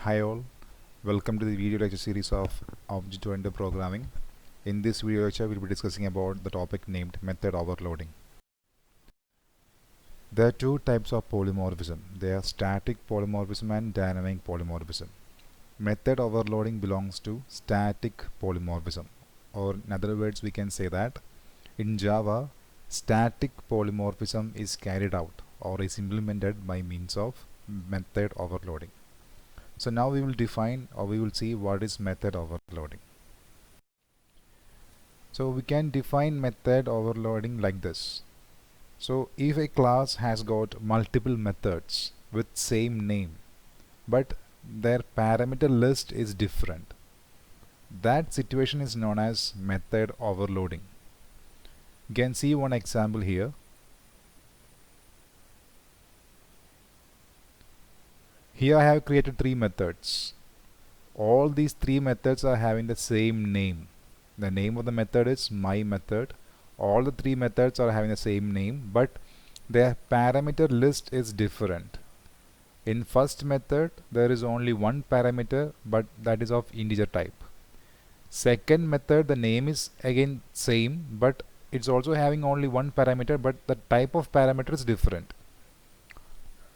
Hi all, welcome to the video lecture series of object-oriented programming. In this video lecture, we'll be discussing about the topic named method overloading. There are two types of polymorphism. They are static polymorphism and dynamic polymorphism. Method overloading belongs to static polymorphism, or in other words, we can say that in Java, static polymorphism is carried out or is implemented by means of method overloading. So now we will define or we will see what is method overloading. So we can define method overloading like this. So if a class has got multiple methods with same name but their parameter list is different, that situation is known as method overloading. You can see one example here. Here I have created three methods. All these three methods are having the same name. The name of the method is my method. All the three methods are having the same name, but their parameter list is different. In first method, there is only one parameter, but that is of integer type. Second method, the name is again same, but it's also having only one parameter, but the type of parameter is different.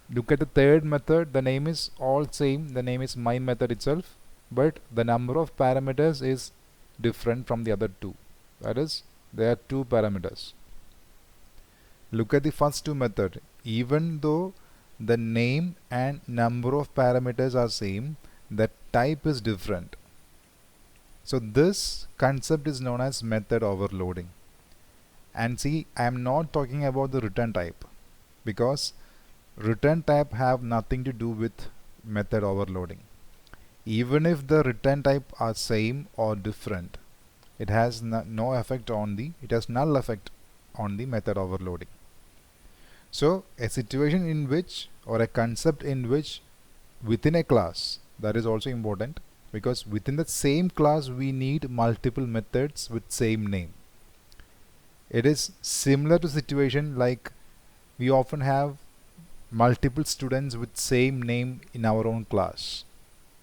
Look at the third method, the name is all same, the name is my method itself, but the number of parameters is different from the other two. That is, there are two parameters. Look at the first two methods. Even though the name and number of parameters are same, the type is different. So this concept is known as method overloading. And see, I am not talking about the return type, because return type have nothing to do with method overloading. Even if the return type are same or different, it has no effect on the, it has null effect on the method overloading. So a situation in which, or a concept in which within a class, that is also important, because within the same class we need multiple methods with same name. It is similar to situation like we often have multiple students with same name in our own class.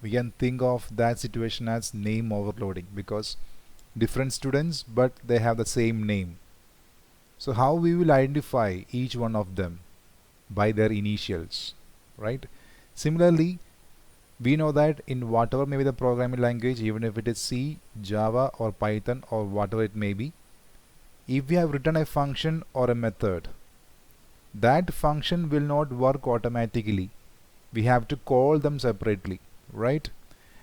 We can think of that situation as name overloading, because different students but they have the same name. So how we will identify each one of them? By their initials, right? Similarly, we know that in whatever may be the programming language, even if it is C, Java or Python or whatever it may be, if we have written a function or a method, that function will not work automatically. We have to call them separately, right?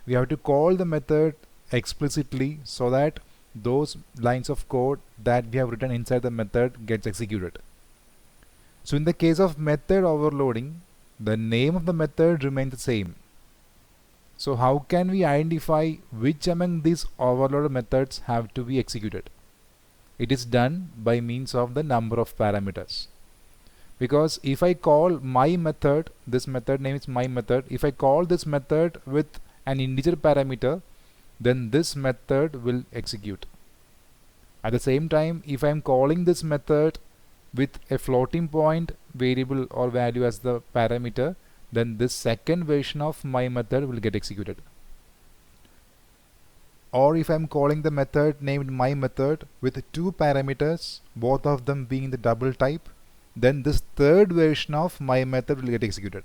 We have to call the method explicitly so that those lines of code that we have written inside the method gets executed. So in the case of method overloading, the name of the method remains the same. So how can we identify which among these overloaded methods have to be executed? It is done by means of the number of parameters. Because if I call my method, this method name is my method, if I call this method with an integer parameter, then this method will execute. At the same time, if I am calling this method with a floating point variable or value as the parameter, then this second version of my method will get executed. Or if I am calling the method named my method with two parameters, both of them being the double type, then this third version of my method will get executed.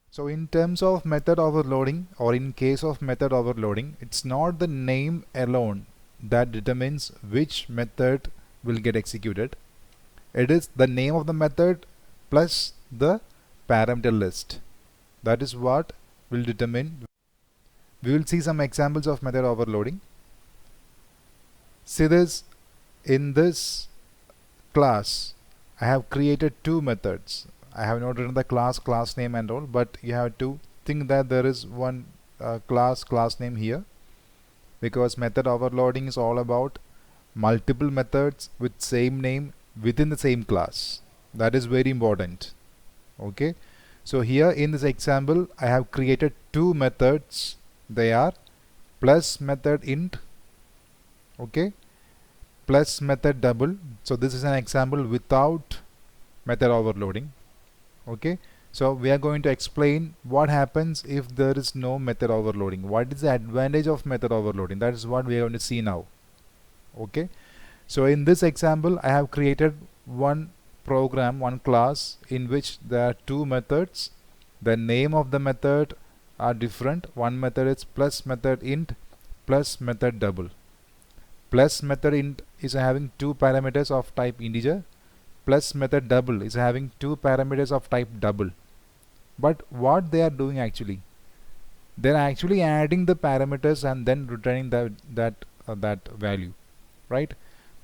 So in terms of method overloading, or in case of method overloading, it's not the name alone that determines which method will get executed. It is the name of the method plus the parameter list. That is what will determine. We will see some examples of method overloading. See this, in this class I have created two methods. I have not written the class name and all, but you have to think that there is one class name here, because method overloading is all about multiple methods with same name within the same class. That is very important. Okay, so here in this example I have created two methods. They are plus method int, okay, plus method double. So this is an example without method overloading. Okay, So we are going to explain what happens if there is no method overloading. What is the advantage of method overloading? That is what we are going to see now. Okay. So in this example, I have created one program, one class in which there are two methods. The name of the method are different. One method is plus method int plus method double. Plus method int is having two parameters of type integer. Plus method double is having two parameters of type double. But what they are doing actually, they are actually adding the parameters and then returning that value, right?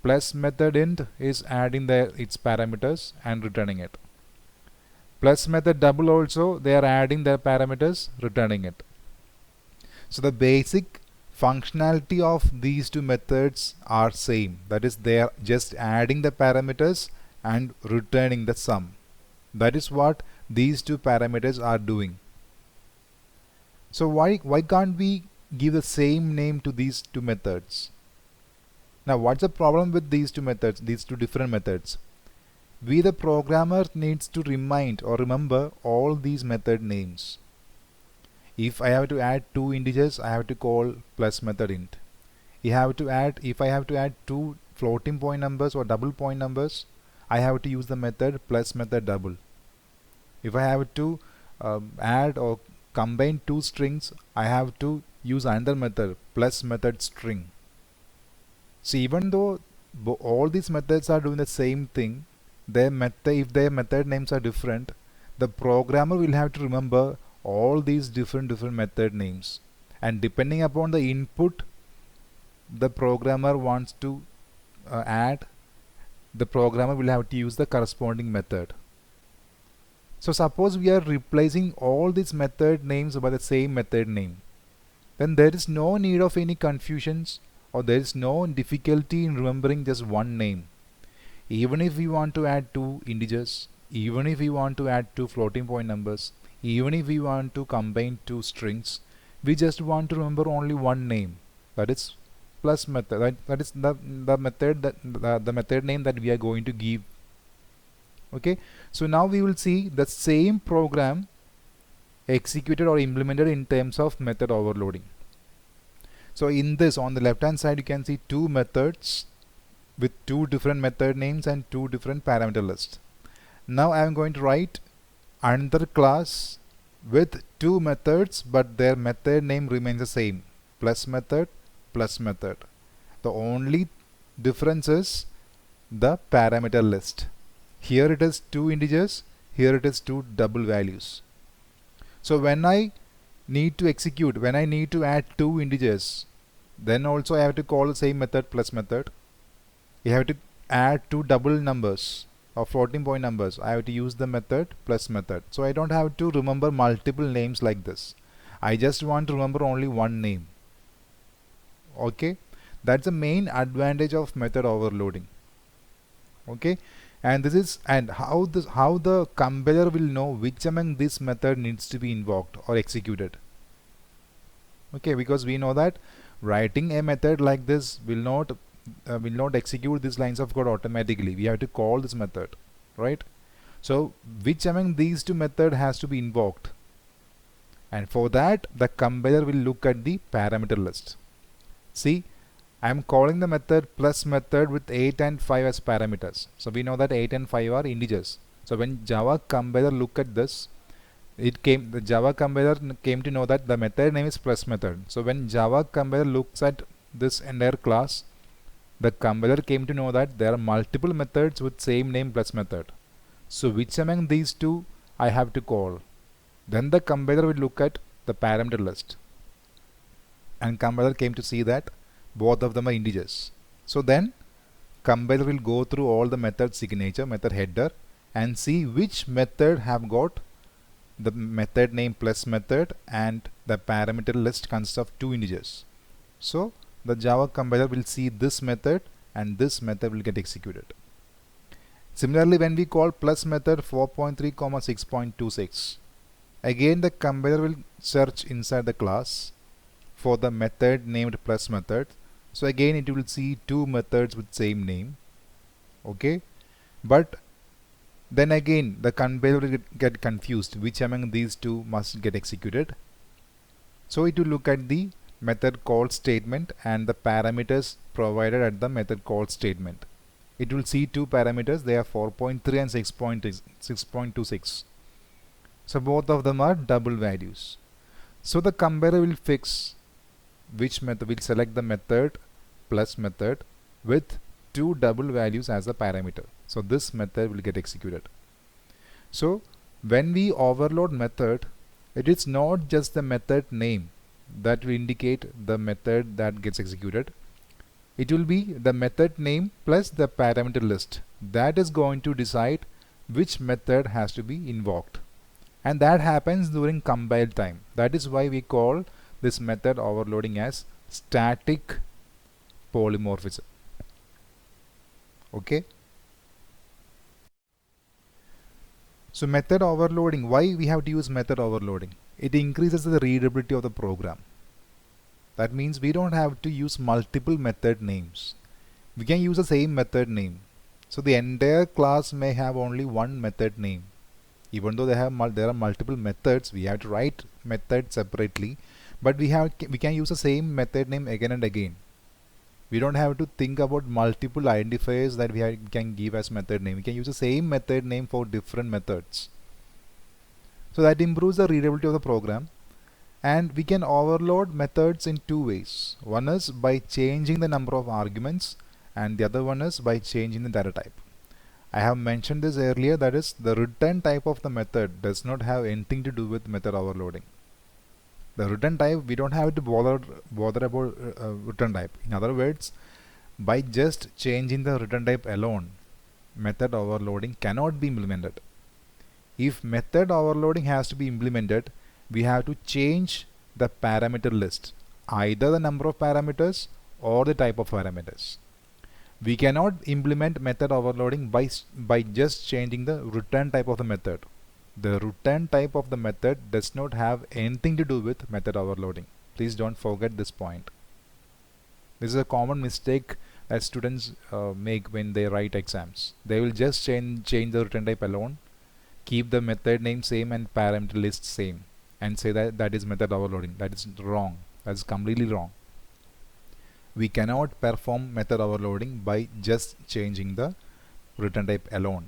Plus method int is adding its parameters and returning it. Plus method double also, they are adding their parameters, returning it. So the basic functionality of these two methods are same. That is, they are just adding the parameters and returning the sum. That is what these two parameters are doing. So why can't we give the same name to these two methods? Now what's the problem with these two methods, these two different methods? We the programmer needs to remind or remember all these method names. If I have to add two integers, I have to call plus method int. If I have to add two floating point numbers or double point numbers, I have to use the method plus method double. If I have to add or combine two strings, I have to use another method, plus method string. So even though all these methods are doing the same thing, if their method names are different, the programmer will have to remember all these different method names, and depending upon the input the programmer wants to add, the programmer will have to use the corresponding method. So suppose we are replacing all these method names by the same method name, then there is no need of any confusions, or there is no difficulty in remembering just one name. Even if we want to add two integers, even if we want to add two floating point numbers, even if we want to combine two strings, we just want to remember only one name, that is plus method. That is the method name that we are going to give. Okay, so now we will see the same program executed or implemented in terms of method overloading. So in this, on the left hand side, you can see two methods with two different method names and two different parameter lists. Now I am going to write another class with two methods, but their method name remains the same, plus method, plus method. The only difference is the parameter list. Here it is two integers, here it is two double values. So when I need to execute, when I need to add two integers, then also I have to call the same method, plus method. You have to add two double numbers or floating point numbers, I have to use the method plus method. So I don't have to remember multiple names like this. I just want to remember only one name. Okay, that's the main advantage of method overloading. Okay, and this is how the compiler will know which among this method needs to be invoked or executed. Okay, because we know that writing a method like this will not execute these lines of code automatically. We have to call this method, right? So which among these two methods has to be invoked, and for that the compiler will look at the parameter list. See, I am calling the method plus method with 8 and 5 as parameters. So we know that 8 and 5 are integers. So when Java compiler look at this, the Java compiler came to know that the method name is plus method. So when Java compiler looks at this entire class, the compiler came to know that there are multiple methods with same name plus method. So which among these two I have to call? Then the compiler will look at the parameter list, and compiler came to see that both of them are integers. So then compiler will go through all the method signature, method header, and see which method have got the method name plus method and the parameter list consists of two integers. So the Java compiler will see this method and this method will get executed. Similarly, when we call plus method 4.3, 6.26, again the compiler will search inside the class for the method named plus method. So again it will see two methods with same name. Okay, but Then again the compiler will get confused which among these two must get executed. So it will look at the method call statement and the parameters provided at the method call statement. It will see two parameters, they are 4.3 and 6.26. So both of them are double values. So the compiler will fix which method, will select the method plus method with two double values as a parameter. So this method will get executed. So when we overload method, it is not just the method name that will indicate the method that gets executed. It will be the method name plus the parameter list that is going to decide which method has to be invoked, and that happens during compile time. That is why we call this method overloading as static polymorphism. Okay. So method overloading, why we have to use method overloading? It increases the readability of the program. That means we don't have to use multiple method names. We can use the same method name. So the entire class may have only one method name. Even though there are multiple methods, we have to write methods separately, but we can use the same method name again and again. We don't have to think about multiple identifiers that we can give as method name. We can use the same method name for different methods. So that improves the readability of the program. And we can overload methods in two ways. One is by changing the number of arguments, and the other one is by changing the data type. I have mentioned this earlier, that is, the return type of the method does not have anything to do with method overloading. The return type, we don't have to bother about return type. In other words, by just changing the return type alone, method overloading cannot be implemented. If method overloading has to be implemented, we have to change the parameter list, either the number of parameters or the type of parameters. We cannot implement method overloading by just changing the return type of the method. The return type of the method does not have anything to do with method overloading. Please don't forget this point. This is a common mistake that students make when they write exams. They will just change the return type alone, keep the method name same and parameter list same, and say that is method overloading. That is wrong. That is completely wrong. We cannot perform method overloading by just changing the return type alone.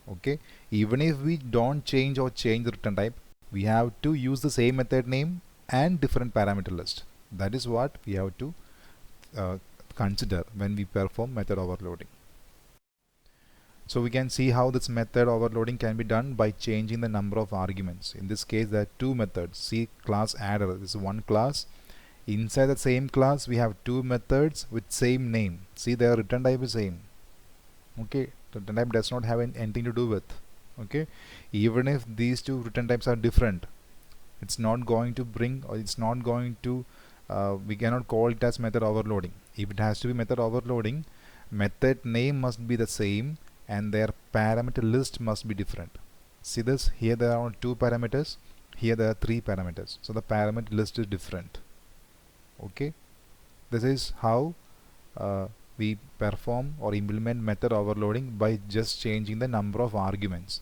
Okay, even if we don't change the return type, we have to use the same method name and different parameter list. That is what we have to consider when we perform method overloading. So we can see how this method overloading can be done by changing the number of arguments. In this case, there are two methods. See, class adder, this is one class. Inside the same class, we have two methods with same name. See, their return type is same. Okay, return type does not have anything to do with. Okay, even if these two return types are different, it's not going to bring, or it's not going to, we cannot call it as method overloading. If it has to be method overloading, method name must be the same and their parameter list must be different. See this, here there are two parameters, here there are three parameters, so the parameter list is different. Okay, this is how we perform or implement method overloading by just changing the number of arguments.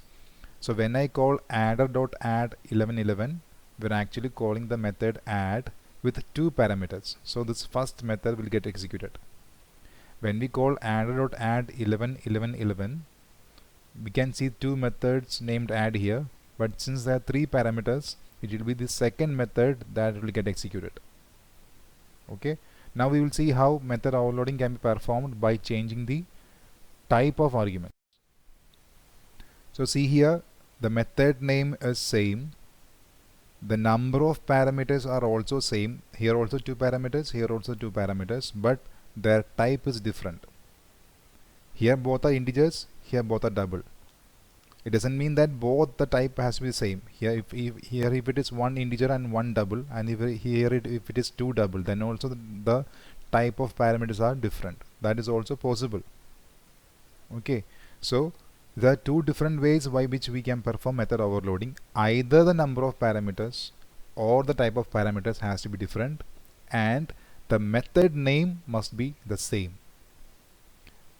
So when I call adder.add 1111, we're actually calling the method add with two parameters. So this first method will get executed. When we call adder.add 1111, we can see two methods named add here, but since there are three parameters, it will be the second method that will get executed. Okay, now we will see how method overloading can be performed by changing the type of argument. So see here, the method name is same, the number of parameters are also same, here also two parameters, here also two parameters, but their type is different. Here both are integers, here both are double. It doesn't mean that both the type has to be the same. Here if it is one integer and one double, and if it is two double, then also the type of parameters are different. That is also possible. Okay, so there are two different ways by which we can perform method overloading. Either the number of parameters or the type of parameters has to be different, and the method name must be the same.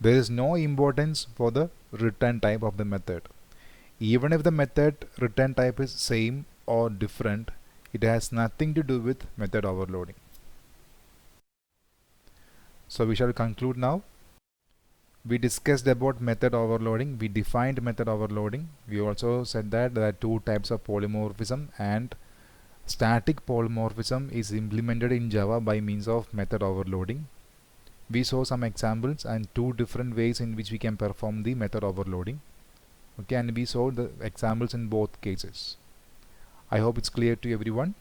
There is no importance for the return type of the method. Even if the method return type is same or different, it has nothing to do with method overloading. So we shall conclude now. We discussed about method overloading. We defined method overloading. We also said that there are two types of polymorphism, and static polymorphism is implemented in Java by means of method overloading. We saw some examples and two different ways in which we can perform the method overloading. Okay, and we saw the examples in both cases. I hope it's clear to everyone.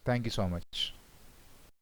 Thank you so much.